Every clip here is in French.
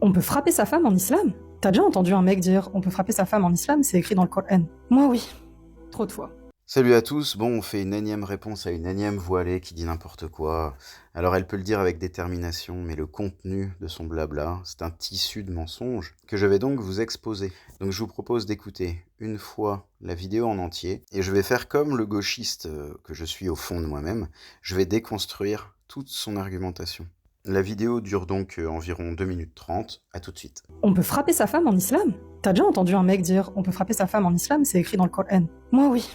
On peut frapper sa femme en islam? T'as déjà entendu un mec dire on peut frapper sa femme en islam, c'est écrit dans le Coran? Moi oui, trop de fois. Salut à tous, bon on fait une énième réponse à une énième voilée qui dit n'importe quoi. Alors elle peut le dire avec détermination, mais le contenu de son blabla, c'est un tissu de mensonges que je vais donc vous exposer. Donc je vous propose d'écouter une fois la vidéo en entier, et je vais faire comme le gauchiste que je suis au fond de moi-même, je vais déconstruire toute son argumentation. La vidéo dure donc environ 2 minutes 30, à tout de suite. On peut frapper sa femme en islam? T'as déjà entendu un mec dire on peut frapper sa femme en islam, c'est écrit dans le Coran? Moi oui,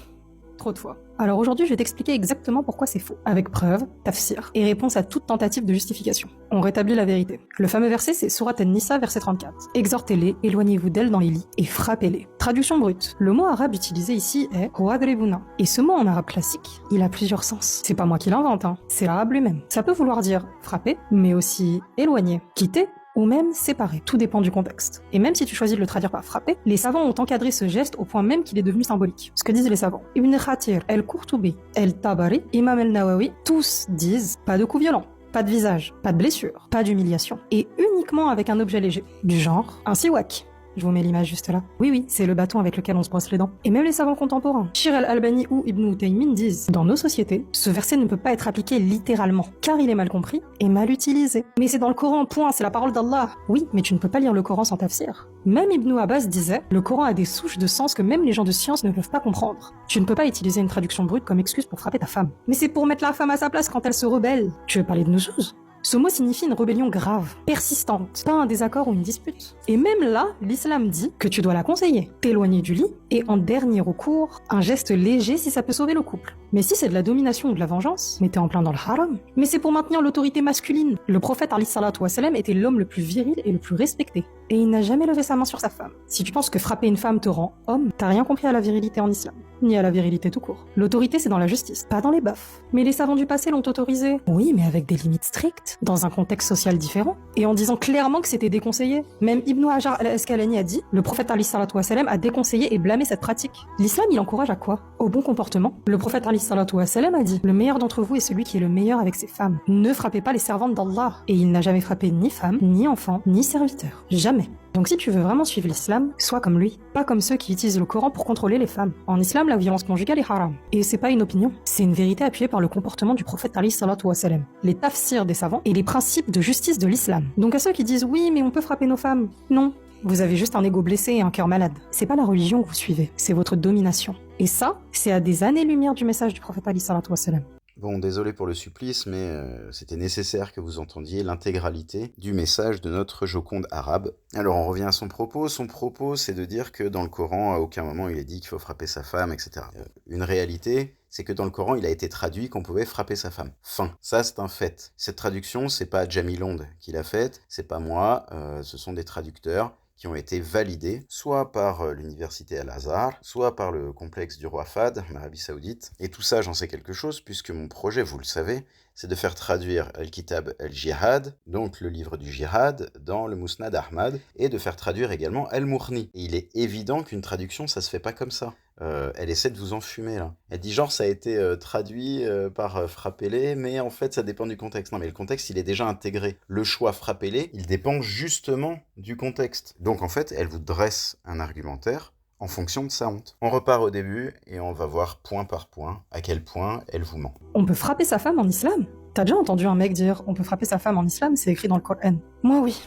trop de fois. Alors aujourd'hui, je vais t'expliquer exactement pourquoi c'est faux, avec preuves, tafsir, et réponse à toute tentative de justification. On rétablit la vérité. Le fameux verset, c'est Surat An-Nisa, verset 34. Exhortez-les, éloignez-vous d'elles dans les lits, et frappez-les. Traduction brute. Le mot arabe utilisé ici est wadribuna. Et ce mot en arabe classique, il a plusieurs sens. C'est pas moi qui l'invente, hein. C'est l'arabe lui-même. Ça peut vouloir dire frapper, mais aussi éloigner, quitter, ou même séparer, tout dépend du contexte. Et même si tu choisis de le traduire par frapper, les savants ont encadré ce geste au point même qu'il est devenu symbolique. Ce que disent les savants. Ibn Khatir, El-Qurtubi, El-Tabari, Imam El-Nawawi, tous disent pas de coups violents, pas de visage, pas de blessure, pas d'humiliation, et uniquement avec un objet léger, du genre un siwak. Je vous mets l'image juste là. Oui, c'est le bâton avec lequel on se brosse les dents. Et même les savants contemporains, Shir al-Albani ou Ibn Uthaymin disent, dans nos sociétés, ce verset ne peut pas être appliqué littéralement, car il est mal compris et mal utilisé. Mais c'est dans le Coran, point, c'est la parole d'Allah. Oui, mais tu ne peux pas lire le Coran sans tafsir. Même Ibn Abbas disait, le Coran a des souches de sens que même les gens de science ne peuvent pas comprendre. Tu ne peux pas utiliser une traduction brute comme excuse pour frapper ta femme. Mais c'est pour mettre la femme à sa place quand elle se rebelle. Tu veux parler de nushuz? Ce mot signifie une rébellion grave, persistante, pas un désaccord ou une dispute. Et même là, l'islam dit que tu dois la conseiller, t'éloigner du lit, et en dernier recours, un geste léger si ça peut sauver le couple. Mais si c'est de la domination ou de la vengeance, mais t'es en plein dans le haram. Mais c'est pour maintenir l'autorité masculine. Le prophète alayhi salatu wassalam était l'homme le plus viril et le plus respecté. Et il n'a jamais levé sa main sur sa femme. Si tu penses que frapper une femme te rend homme, t'as rien compris à la virilité en islam, ni à la virilité tout court. L'autorité c'est dans la justice, pas dans les baffes. Mais les savants du passé l'ont autorisé. Oui, mais avec des limites strictes, dans un contexte social différent, et en disant clairement que c'était déconseillé. Même Ibn Hajar al-Asqalani a dit, le prophète alayhi salatu wassalam a déconseillé et blâmé cette pratique. L'islam il encourage à quoi? Au bon comportement. Le prophète alayhi salatu wassalam a dit, le meilleur d'entre vous est celui qui est le meilleur avec ses femmes. Ne frappez pas les servantes d'Allah. Et il n'a jamais frappé ni femme, ni enfant, ni serviteur. Jamais. Donc si tu veux vraiment suivre l'islam, sois comme lui, pas comme ceux qui utilisent le Coran pour contrôler les femmes. En islam, la violence conjugale est haram. Et c'est pas une opinion, c'est une vérité appuyée par le comportement du prophète alayhi salatu wassalam, les tafsirs des savants et les principes de justice de l'islam. Donc à ceux qui disent oui, mais on peut frapper nos femmes, non. Vous avez juste un ego blessé et un cœur malade. C'est pas la religion que vous suivez, c'est votre domination. Et ça, c'est à des années-lumière du message du prophète alayhi salatu wassalam. Bon, désolé pour le supplice, mais c'était nécessaire que vous entendiez l'intégralité du message de notre Joconde arabe. Alors on revient à son propos. Son propos, c'est de dire que dans le Coran, à aucun moment il est dit qu'il faut frapper sa femme, etc. Une réalité, c'est que dans le Coran, il a été traduit qu'on pouvait frapper sa femme. Fin. Ça, c'est un fait. Cette traduction, c'est pas Jamilonde qui l'a faite, c'est pas moi, ce sont des traducteurs qui ont été validés, soit par l'université Al-Azhar, soit par le complexe du roi Fahd, en Arabie Saoudite. Et tout ça, j'en sais quelque chose, puisque mon projet, vous le savez, c'est de faire traduire Al-Kitab Al-Jihad, donc le livre du Jihad, dans le Musnad Ahmad, et de faire traduire également Al-Mughni. Et il est évident qu'une traduction, ça se fait pas comme ça. Elle essaie de vous enfumer, là. Elle dit genre, ça a été traduit par frappez-les, mais en fait, ça dépend du contexte. Non, mais le contexte, il est déjà intégré. Le choix frappez-les, il dépend justement du contexte. Donc, en fait, elle vous dresse un argumentaire en fonction de sa honte. On repart au début et on va voir point par point à quel point elle vous ment. On peut frapper sa femme en islam? T'as déjà entendu un mec dire on peut frapper sa femme en islam, c'est écrit dans le Coran? Moi oui,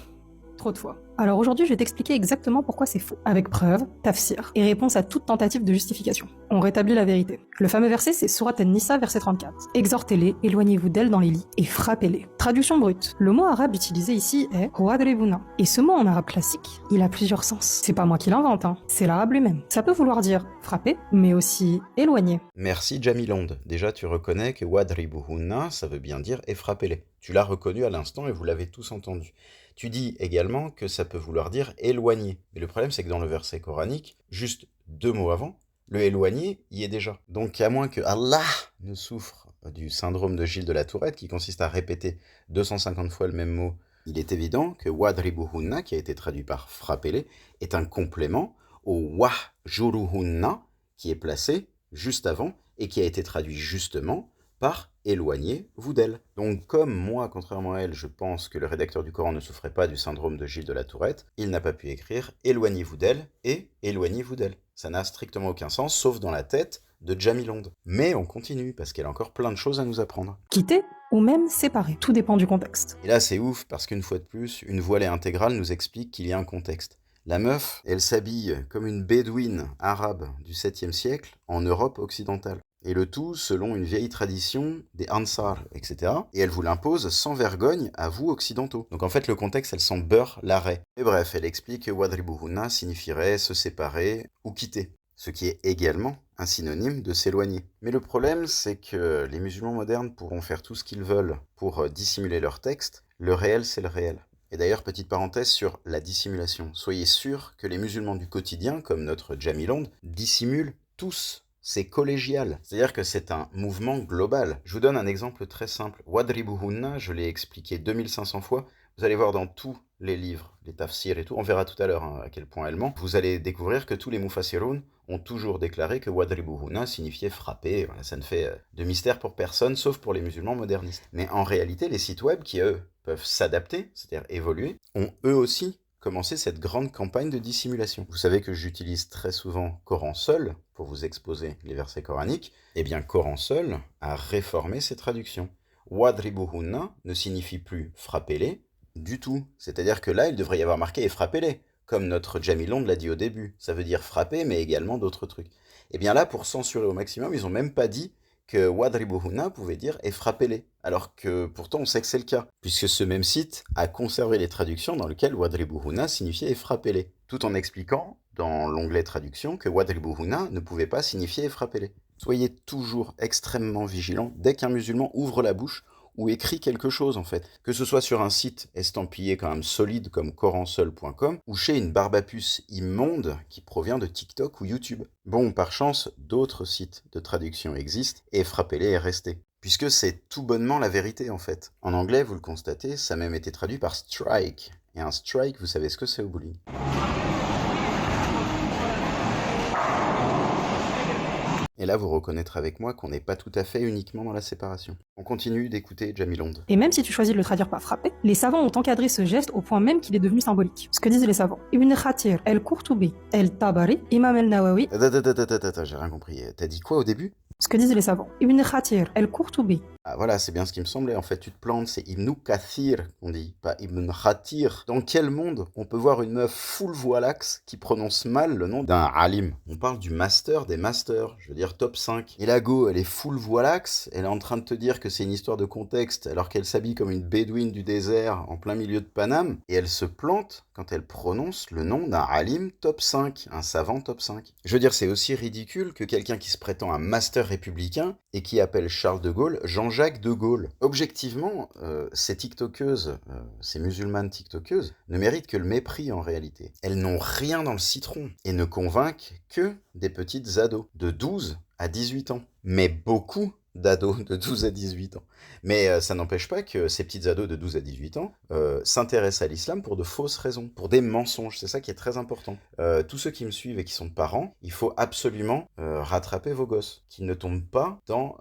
trop de fois. Alors aujourd'hui, je vais t'expliquer exactement pourquoi c'est faux, avec preuves, tafsir, et réponse à toute tentative de justification. On rétablit la vérité. Le fameux verset, c'est Surat An-Nisa, verset 34. Exhortez-les, éloignez-vous d'elles dans les lits, et frappez-les. Traduction brute. Le mot arabe utilisé ici est wadribuna. Et ce mot en arabe classique, il a plusieurs sens. C'est pas moi qui l'invente, hein. C'est l'arabe lui-même. Ça peut vouloir dire frapper, mais aussi éloigner. Merci Jamilonde. Déjà, tu reconnais que wadribuhunna, ça veut bien dire et frappez-les. Tu l'as reconnu à l'instant et vous l'avez tous entendu. Tu dis également que ça peut vouloir dire éloigner. Mais le problème, c'est que dans le verset coranique, juste 2 mots avant, le éloigner y est déjà. Donc, à moins que Allah ne souffre du syndrome de Gilles de la Tourette, qui consiste à répéter 250 fois le même mot, il est évident que wadribuhunna, qui a été traduit par frappez-les, est un complément au wahjuruhunna, qui est placé juste avant et qui a été traduit justement par éloignez-vous d'elle. Donc comme moi, contrairement à elle, je pense que le rédacteur du Coran ne souffrait pas du syndrome de Gilles de la Tourette, il n'a pas pu écrire éloignez-vous d'elle et éloignez-vous d'elle. Ça n'a strictement aucun sens, sauf dans la tête de Jamilonde. Mais on continue, parce qu'elle a encore plein de choses à nous apprendre. Quitter ou même séparer, tout dépend du contexte. Et là c'est ouf, parce qu'une fois de plus, une voilée intégrale nous explique qu'il y a un contexte. La meuf, elle s'habille comme une bédouine arabe du 7e siècle en Europe occidentale. Et le tout selon une vieille tradition des Ansar, etc. Et elle vous l'impose sans vergogne à vous occidentaux. Donc en fait le contexte, elle s'en beurre l'arrêt. Et bref, elle explique que Wadribuhunna signifierait se séparer ou quitter. Ce qui est également un synonyme de s'éloigner. Mais le problème, c'est que les musulmans modernes pourront faire tout ce qu'ils veulent pour dissimuler leur texte. Le réel, c'est le réel. Et d'ailleurs, petite parenthèse sur la dissimulation. Soyez sûrs que les musulmans du quotidien, comme notre Jamilonde, dissimulent tous. C'est collégial. C'est-à-dire que c'est un mouvement global. Je vous donne un exemple très simple. Wadribuhunna, je l'ai expliqué 2500 fois. Vous allez voir dans tous les livres, les tafsirs et tout, on verra tout à l'heure à quel point elle ment. Vous allez découvrir que tous les mufassiroun ont toujours déclaré que Wadribuhunna signifiait frapper. Voilà, ça ne fait de mystère pour personne, sauf pour les musulmans modernistes. Mais en réalité, les sites web qui, eux, peuvent s'adapter, c'est-à-dire évoluer, ont eux aussi commencé cette grande campagne de dissimulation. Vous savez que j'utilise très souvent Coran Seul pour vous exposer les versets coraniques. Eh bien, Coran Seul a réformé ses traductions. Wadribuhunna ne signifie plus frappez-les du tout. C'est-à-dire que là, il devrait y avoir marqué et frappez-les, comme notre Jamilonde l'a dit au début. Ça veut dire frapper, mais également d'autres trucs. Et bien là, pour censurer au maximum, ils n'ont même pas dit que Wadribuhunna pouvait dire et frappez-les. Alors que pourtant on sait que c'est le cas, puisque ce même site a conservé les traductions dans lesquelles Wadribuhunna signifiait et frappez-les, tout en expliquant dans l'onglet traduction que Wadribuhunna ne pouvait pas signifier et frappez-les. Soyez toujours extrêmement vigilants dès qu'un musulman ouvre la bouche ou écrit quelque chose en fait, que ce soit sur un site estampillé quand même solide comme coranseul.com ou chez une barbapuce immonde qui provient de TikTok ou YouTube. Bon, par chance, d'autres sites de traduction existent et frappez-les et restez. Puisque c'est tout bonnement la vérité en fait. En anglais, vous le constatez, ça a même été traduit par strike. Et un strike, vous savez ce que c'est au bowling. Et là, vous reconnaîtrez avec moi qu'on n'est pas tout à fait uniquement dans la séparation. On continue d'écouter Jamilonde. Et même si tu choisis de le traduire par frapper, les savants ont encadré ce geste au point même qu'il est devenu symbolique. Ce que disent les savants. Ibn Khatir, el-Qurtubi, el-Tabari, Imam el-Nawawi... Attends, j'ai rien compris. T'as dit quoi au début ? Ce que disent les savants. Ibn Khatir, el-Qurtubi. Ah voilà, c'est bien ce qui me semblait. En fait, tu te plantes, c'est Ibn Kathir qu'on dit, pas Ibn Khatir. Dans quel monde on peut voir une meuf full voilax qui prononce mal le nom d'un alim ? On parle du master des masters, je veux dire top 5. Et la go, elle est full voilax, elle est en train de te dire que c'est une histoire de contexte alors qu'elle s'habille comme une bédouine du désert en plein milieu de Paname, et elle se plante quand elle prononce le nom d'un alim top 5, un savant top 5. Je veux dire, c'est aussi ridicule que quelqu'un qui se prétend un master républicain et qui appelle Charles de Gaulle Jean-Jacques de Gaulle. Objectivement, ces tiktokeuses, ces musulmanes tiktokeuses, ne méritent que le mépris en réalité. Elles n'ont rien dans le citron et ne convainquent que des petites ados de 12 à 18 ans. Mais beaucoup d'ados de 12 à 18 ans. Mais ça n'empêche pas que ces petites ados de 12 à 18 ans s'intéressent à l'islam pour de fausses raisons, pour des mensonges. C'est ça qui est très important. Tous ceux qui me suivent et qui sont parents, il faut absolument rattraper vos gosses, qu'ils ne tombent pas dans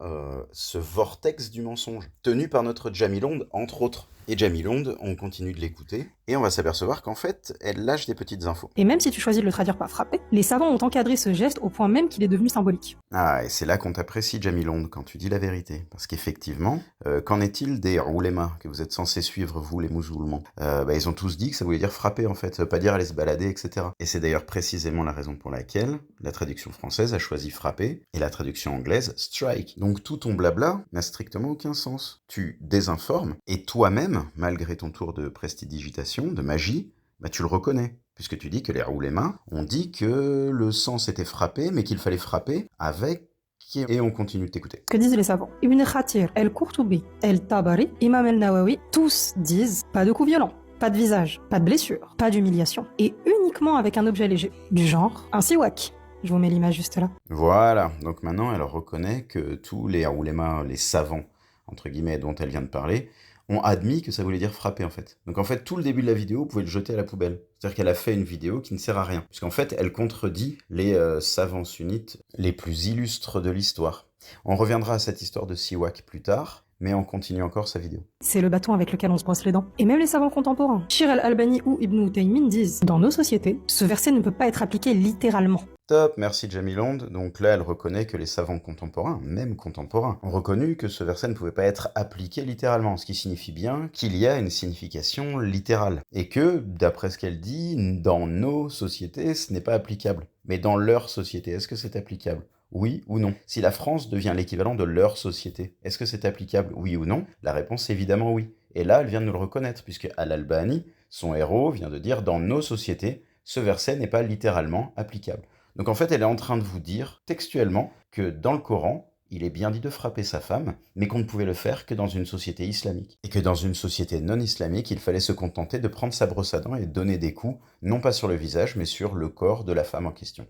ce vortex du mensonge, tenu par notre Jamilonde, entre autres. Et Jamilonde, on continue de l'écouter, et on va s'apercevoir qu'en fait, elle lâche des petites infos. Et même si tu choisis de le traduire par frapper, les savants ont encadré ce geste au point même qu'il est devenu symbolique. Ah, et c'est là qu'on t'apprécie, Jamilonde, quand tu dis la vérité. Parce qu'effectivement, qu'en est-il des oulémas que vous êtes censés suivre, vous, les musulmans ? Ils ont tous dit que ça voulait dire frapper, en fait. Ça veut pas dire aller se balader, etc. Et c'est d'ailleurs précisément la raison pour laquelle la traduction française a choisi frapper, et la traduction anglaise strike. Donc tout ton blabla n'a strictement aucun sens. Tu désinformes, et toi-même, malgré ton tour de prestidigitation, de magie, tu le reconnais. Puisque tu dis que les oulémas ont dit que le sens était frappé, mais qu'il fallait frapper avec... Et on continue de t'écouter. Que disent les savants? Ibn Khatir, el-Qurtubi, el-Tabari, Imam el-Nawawi, tous disent pas de coups violents, pas de visage, pas de blessure, pas d'humiliation, et uniquement avec un objet léger, du genre un siwak. Je vous mets l'image juste là. Voilà, donc maintenant elle reconnaît que tous les oulémas, les savants, entre guillemets, dont elle vient de parler, ont admis que ça voulait dire frapper en fait. Donc en fait, tout le début de la vidéo, vous pouvez le jeter à la poubelle. C'est-à-dire qu'elle a fait une vidéo qui ne sert à rien. Puisqu'en fait, elle contredit les savants sunnites les plus illustres de l'histoire. On reviendra à cette histoire de Siwak plus tard, mais on continue encore sa vidéo. C'est le bâton avec lequel on se brosse les dents. Et même les savants contemporains, Shir al-Albani ou Ibn Taymin disent, dans nos sociétés, ce verset ne peut pas être appliqué littéralement. Top, merci Jamilonde. Donc là, elle reconnaît que les savants contemporains, même contemporains, ont reconnu que ce verset ne pouvait pas être appliqué littéralement, ce qui signifie bien qu'il y a une signification littérale. Et que, d'après ce qu'elle dit, dans nos sociétés, ce n'est pas applicable. Mais dans leur société, est-ce que c'est applicable ? Oui ou non? Si la France devient l'équivalent de leur société, est-ce que c'est applicable? Oui ou non? La réponse est évidemment oui. Et là, elle vient de nous le reconnaître, puisque Al-Albani, son héros, vient de dire « dans nos sociétés, ce verset n'est pas littéralement applicable ». Donc en fait, elle est en train de vous dire, textuellement, que dans le Coran, il est bien dit de frapper sa femme, mais qu'on ne pouvait le faire que dans une société islamique. Et que dans une société non islamique, il fallait se contenter de prendre sa brosse à dents et donner des coups, non pas sur le visage, mais sur le corps de la femme en question.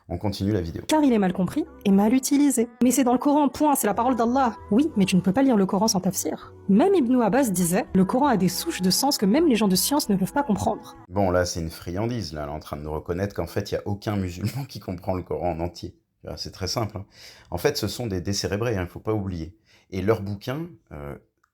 On continue la vidéo. Car il est mal compris et mal utilisé. Mais c'est dans le Coran, point, c'est la parole d'Allah. Oui, mais tu ne peux pas lire le Coran sans tafsir. Même Ibn Abbas disait, le Coran a des souches de sens que même les gens de science ne peuvent pas comprendre. Bon, là, c'est une friandise, là, elle est en train de nous reconnaître qu'en fait, il n'y a aucun musulman qui comprend le Coran en entier. C'est très simple. Hein. En fait, ce sont des décérébrés, il ne faut pas oublier. Et leur bouquin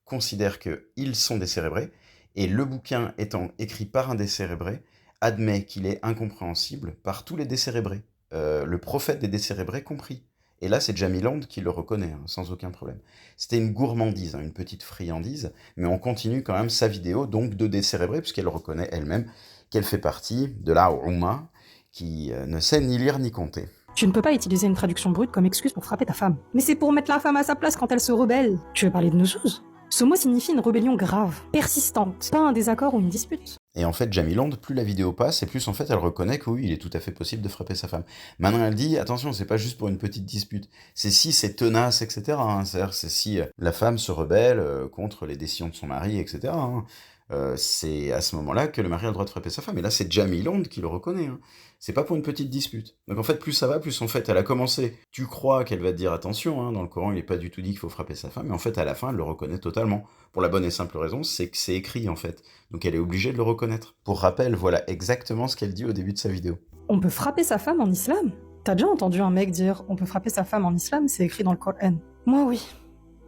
considère qu'ils sont décérébrés, et le bouquin étant écrit par un décérébré, admet qu'il est incompréhensible par tous les décérébrés. Le prophète des décérébrés compris. Et là, c'est Jamilonde qui le reconnaît, hein, sans aucun problème. C'était une gourmandise, hein, une petite friandise, mais on continue quand même sa vidéo, donc de décérébrés, puisqu'elle reconnaît elle-même qu'elle fait partie de la Oumma, qui ne sait ni lire ni compter. Tu ne peux pas utiliser une traduction brute comme excuse pour frapper ta femme. Mais c'est pour mettre la femme à sa place quand elle se rebelle. Tu veux parler de nushuz? Ce mot signifie une rébellion grave, persistante, pas un désaccord ou une dispute. Et en fait, Jamilonde, plus la vidéo passe, et plus en fait elle reconnaît que oui, il est tout à fait possible de frapper sa femme. Maintenant elle dit, attention, c'est pas juste pour une petite dispute, c'est si c'est tenace, etc. Hein. C'est-à-dire, c'est si la femme se rebelle contre les décisions de son mari, etc. Hein. C'est à ce moment-là que le mari a le droit de frapper sa femme. Et là, c'est Jamilonde qui le reconnaît. Hein. C'est pas pour une petite dispute. Donc en fait, plus ça va, plus en fait, elle a commencé. Tu crois qu'elle va te dire attention, hein, dans le Coran, il n'est pas du tout dit qu'il faut frapper sa femme, mais en fait, à la fin, elle le reconnaît totalement. Pour la bonne et simple raison, c'est que c'est écrit, en fait. Donc elle est obligée de le reconnaître. Pour rappel, voilà exactement ce qu'elle dit au début de sa vidéo. On peut frapper sa femme en islam? T'as déjà entendu un mec dire « on peut frapper sa femme en islam, c'est écrit dans le Coran ». Moi oui,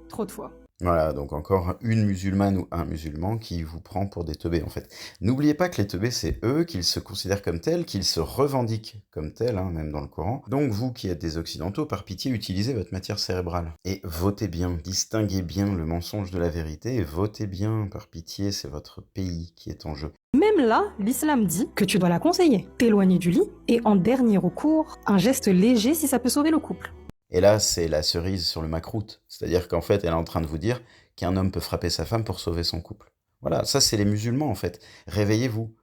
trop de fois. Voilà, donc encore une musulmane ou un musulman qui vous prend pour des teubés, en fait. N'oubliez pas que les teubés, c'est eux, qu'ils se considèrent comme tels, qu'ils se revendiquent comme tels, hein, même dans le Coran. Donc vous qui êtes des occidentaux, par pitié, utilisez votre matière cérébrale. Et votez bien, distinguez bien le mensonge de la vérité, et votez bien, par pitié, c'est votre pays qui est en jeu. Même là, l'islam dit que tu dois la conseiller, t'éloigner du lit, et en dernier recours, un geste léger si ça peut sauver le couple. Et là, c'est la cerise sur le macroute. C'est-à-dire qu'en fait, elle est en train de vous dire qu'un homme peut frapper sa femme pour sauver son couple. Voilà, ça c'est les musulmans en fait. Réveillez-vous.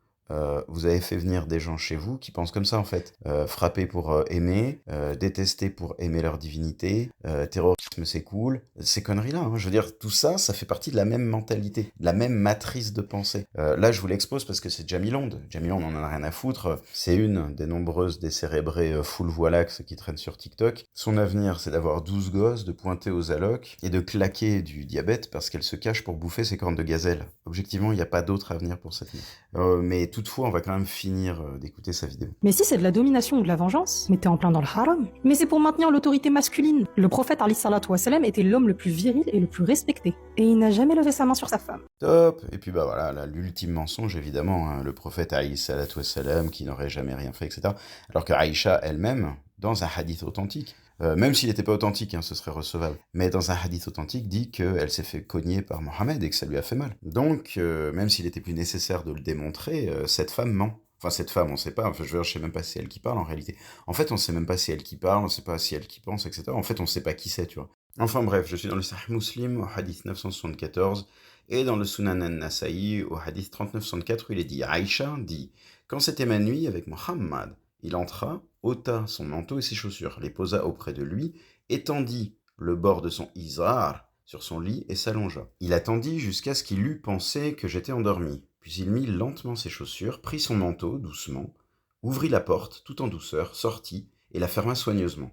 Vous avez fait venir des gens chez vous qui pensent comme ça en fait. Frapper pour aimer, détester pour aimer leur divinité, terrorisme c'est cool, ces conneries-là. Hein. Je veux dire, tout ça, ça fait partie de la même mentalité, de la même matrice de pensée. Là, je vous l'expose parce que c'est Jamilonde. Jamilonde, on en a rien à foutre. C'est une des nombreuses décérébrées full voilax qui traînent sur TikTok. Son avenir, c'est d'avoir 12 gosses, de pointer aux allocs et de claquer du diabète parce qu'elle se cache pour bouffer ses cornes de gazelle. Objectivement, il n'y a pas d'autre avenir pour cette meuf. Mais toutefois, on va quand même finir d'écouter sa vidéo. Mais si c'est de la domination ou de la vengeance, mais t'es en plein dans le haram. Mais c'est pour maintenir l'autorité masculine. Le prophète alayhi salatu wassalam était l'homme le plus viril et le plus respecté. Et il n'a jamais levé sa main sur sa femme. Top. Et puis bah voilà, là, l'ultime mensonge évidemment, hein, le prophète alayhi salatu wassalam qui n'aurait jamais rien fait, etc. Alors que Aïcha elle-même, dans un hadith authentique, même s'il n'était pas authentique, hein, ce serait recevable, mais dans un hadith authentique, dit qu'elle s'est fait cogner par Mohammed et que ça lui a fait mal. Donc, même s'il était plus nécessaire de le démontrer, cette femme ment. Enfin, cette femme, on sait pas, enfin, je sais même pas si c'est elle qui parle en réalité. En fait, on sait même pas si elle qui parle, on sait pas si elle qui pense, etc. En fait, on sait pas qui c'est, tu vois. Enfin bref, je suis dans le Sahih Muslim au hadith 974 et dans le Sunan an-Nasa'i au hadith 3964 où il est dit Aïcha dit quand c'était ma nuit avec Mohammed, il entra, ôta son manteau et ses chaussures, les posa auprès de lui, étendit le bord de son izar sur son lit et s'allongea. Il attendit jusqu'à ce qu'il eût pensé que j'étais endormi. Puis il mit lentement ses chaussures, prit son manteau doucement, ouvrit la porte tout en douceur, sortit et la ferma soigneusement.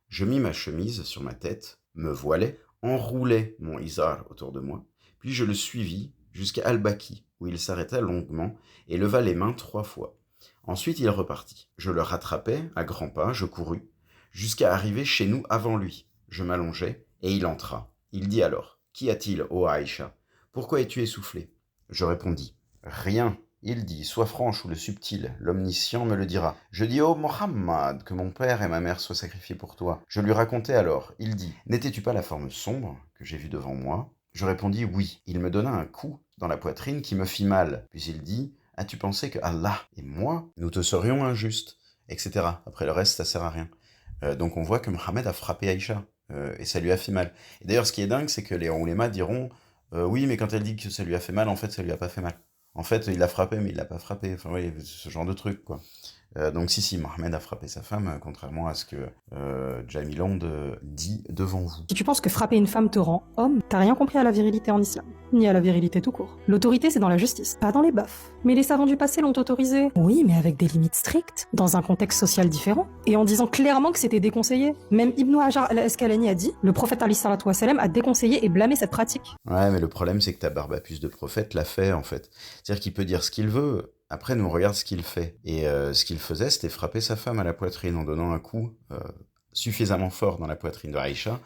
Je mis ma chemise sur ma tête, me voilai, enroulai mon izar autour de moi, puis je le suivis jusqu'à Al-Baki, où il s'arrêta longuement et leva les mains 3 fois. Ensuite il repartit. Je le rattrapai à grands pas, je courus, jusqu'à arriver chez nous avant lui. Je m'allongeai, et il entra. Il dit alors, « Qu'y a-t-il, ô Aïcha? Pourquoi es-tu essoufflée ?» Je répondis, « Rien. » Il dit, « Sois franche ou le subtil, l'omniscient me le dira. » Je dis, « Oh Mohammed, que mon père et ma mère soient sacrifiés pour toi. » Je lui racontai alors. Il dit, « N'étais-tu pas la forme sombre que j'ai vue devant moi ?» Je répondis, « Oui. » Il me donna un coup dans la poitrine qui me fit mal. Puis il dit, « As-tu pensé que Allah et moi, nous te serions injustes ?» Etc. Après le reste, ça sert à rien. Donc on voit que Mohammed a frappé Aïcha. Et ça lui a fait mal. Et d'ailleurs, ce qui est dingue, c'est que les oulémas diront oui, mais quand elle dit que ça lui a fait mal, en fait, ça lui a pas fait mal. En fait, il l'a frappé, mais il l'a pas frappé. Enfin, oui, ce genre de truc, quoi. Donc si, Mohamed a frappé sa femme, contrairement à ce que Jamilond dit devant vous. Si tu penses que frapper une femme te rend homme, t'as rien compris à la virilité en islam, ni à la virilité tout court. L'autorité, c'est dans la justice, pas dans les baffes. Mais les savants du passé l'ont autorisé. Oui, mais avec des limites strictes, dans un contexte social différent, et en disant clairement que c'était déconseillé. Même Ibn Hajar al-Asqalani a dit, le prophète Ali sallallahu alayhi wa sallam a déconseillé et blâmé cette pratique. Ouais, mais le problème, c'est que ta barbapuce de prophète l'a fait, en fait. C'est-à-dire qu'il peut dire ce qu'il veut. Après, nous, on regarde ce qu'il fait. Et ce qu'il faisait, c'était frapper sa femme à la poitrine en donnant un coup suffisamment fort dans la poitrine de Aïcha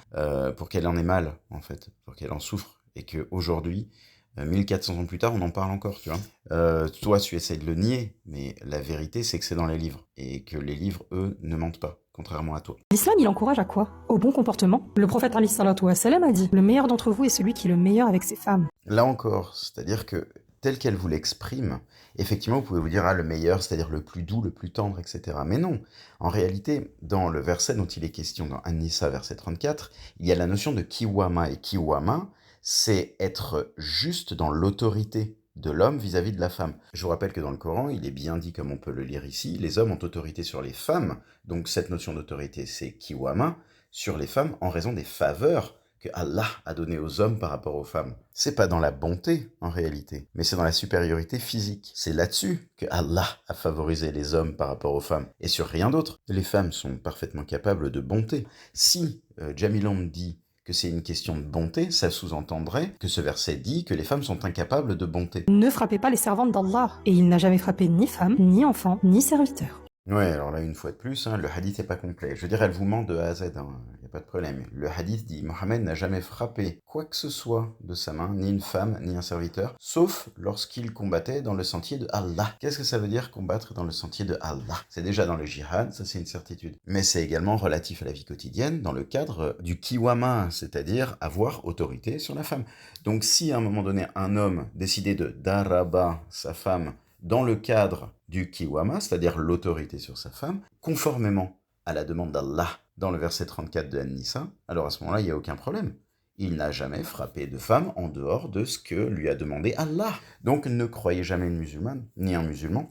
pour qu'elle en ait mal, en fait, pour qu'elle en souffre. Et qu'aujourd'hui, 1400 ans plus tard, on en parle encore, tu vois. Toi, tu essaies de le nier, mais la vérité, c'est que c'est dans les livres. Et que les livres, eux, ne mentent pas, contrairement à toi. L'islam, il encourage à quoi? Au bon comportement. Le prophète Ali sallallahu alayhi wa sallam a dit, le meilleur d'entre vous est celui qui est le meilleur avec ses femmes. Là encore, c'est-à-dire que tel qu'elle vous l'exprime, effectivement, vous pouvez vous dire, ah, le meilleur, c'est-à-dire le plus doux, le plus tendre, etc. Mais non, en réalité, dans le verset dont il est question, dans An-Nisa, verset 34, il y a la notion de kiwama, et kiwama, c'est être juste dans l'autorité de l'homme vis-à-vis de la femme. Je vous rappelle que dans le Coran, il est bien dit, comme on peut le lire ici, les hommes ont autorité sur les femmes, donc cette notion d'autorité, c'est kiwama, sur les femmes en raison des faveurs que Allah a donné aux hommes par rapport aux femmes. C'est pas dans la bonté, en réalité, mais c'est dans la supériorité physique. C'est là-dessus que Allah a favorisé les hommes par rapport aux femmes, et sur rien d'autre. Les femmes sont parfaitement capables de bonté. Si Jamilon dit que c'est une question de bonté, ça sous-entendrait que ce verset dit que les femmes sont incapables de bonté. Ne frappez pas les servantes d'Allah. Et il n'a jamais frappé ni femme, ni enfant, ni serviteur. Ouais, alors là, une fois de plus, le hadith n'est pas complet. Je veux dire, elle vous ment de A à Z, il n'y a pas de problème. Le hadith dit, Mohammed n'a jamais frappé quoi que ce soit de sa main, ni une femme, ni un serviteur, sauf lorsqu'il combattait dans le sentier de Allah. Qu'est-ce que ça veut dire, combattre dans le sentier de Allah? C'est déjà dans le jihad, ça c'est une certitude. Mais c'est également relatif à la vie quotidienne, dans le cadre du kiwama, c'est-à-dire avoir autorité sur la femme. Donc si à un moment donné, un homme décidait de daraba sa femme, dans le cadre du kiwama, c'est-à-dire l'autorité sur sa femme, conformément à la demande d'Allah dans le verset 34 de An-Nisa, alors à ce moment-là, il n'y a aucun problème. Il n'a jamais frappé de femme en dehors de ce que lui a demandé Allah. Donc ne croyez jamais une musulmane, ni un musulman.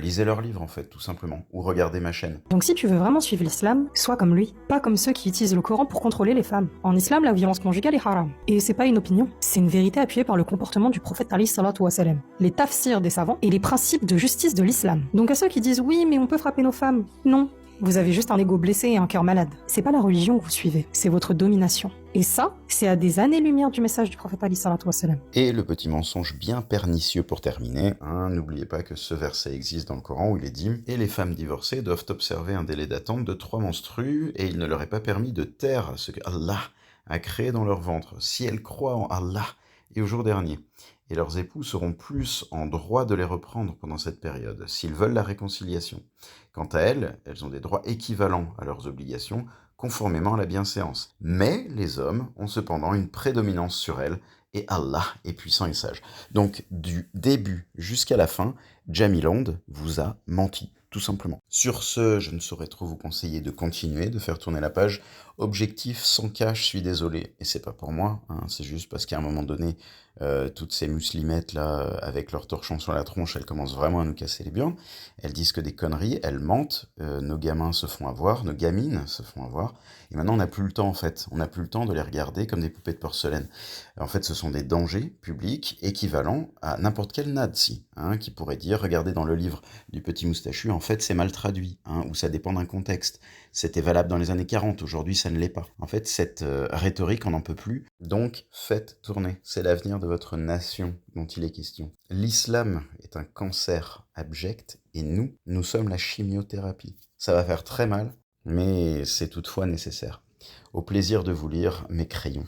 Lisez leurs livres en fait, tout simplement, ou regardez ma chaîne. Donc si tu veux vraiment suivre l'islam, sois comme lui, pas comme ceux qui utilisent le Coran pour contrôler les femmes. En islam, la violence conjugale est haram. Et c'est pas une opinion, c'est une vérité appuyée par le comportement du prophète Ali sallallahu alayhi wa sallam, les tafsirs des savants et les principes de justice de l'islam. Donc à ceux qui disent oui, mais on peut frapper nos femmes, non. Vous avez juste un ego blessé et un cœur malade. C'est pas la religion que vous suivez, c'est votre domination. Et ça, c'est à des années-lumière du message du prophète Ali sallallahu alayhi wa sallam. Et le petit mensonge bien pernicieux pour terminer, n'oubliez pas que ce verset existe dans le Coran où il est dit « Et les femmes divorcées doivent observer un délai d'attente de 3 menstrues et il ne leur est pas permis de taire ce que Allah a créé dans leur ventre, si elles croient en Allah et au jour dernier. Et leurs époux seront plus en droit de les reprendre pendant cette période, s'ils veulent la réconciliation. Quant à elles, elles ont des droits équivalents à leurs obligations, conformément à la bienséance. Mais les hommes ont cependant une prédominance sur elles, et Allah est puissant et sage. » Donc, du début jusqu'à la fin, Jamilond vous a menti, tout simplement. Sur ce, je ne saurais trop vous conseiller de continuer, de faire tourner la page. Objectif sans cache, je suis désolé, et c'est pas pour moi, c'est juste parce qu'à un moment donné, toutes ces muslimettes là, avec leurs torchons sur la tronche, elles commencent vraiment à nous casser les burnes. Elles disent que des conneries, elles mentent, nos gamins se font avoir, nos gamines se font avoir, et maintenant on n'a plus le temps en fait, on n'a plus le temps de les regarder comme des poupées de porcelaine. En fait, ce sont des dangers publics équivalents à n'importe quel nazi, qui pourrait dire, regardez dans le livre du petit moustachu, en fait c'est mal traduit, ou ça dépend d'un contexte. C'était valable dans les années 40, aujourd'hui ça ne l'est pas. En fait, cette rhétorique, on n'en peut plus, donc faites tourner, c'est l'avenir de votre nation dont il est question. L'islam est un cancer abject et nous sommes la chimiothérapie. Ça va faire très mal, mais c'est toutefois nécessaire. Au plaisir de vous lire mes crayons.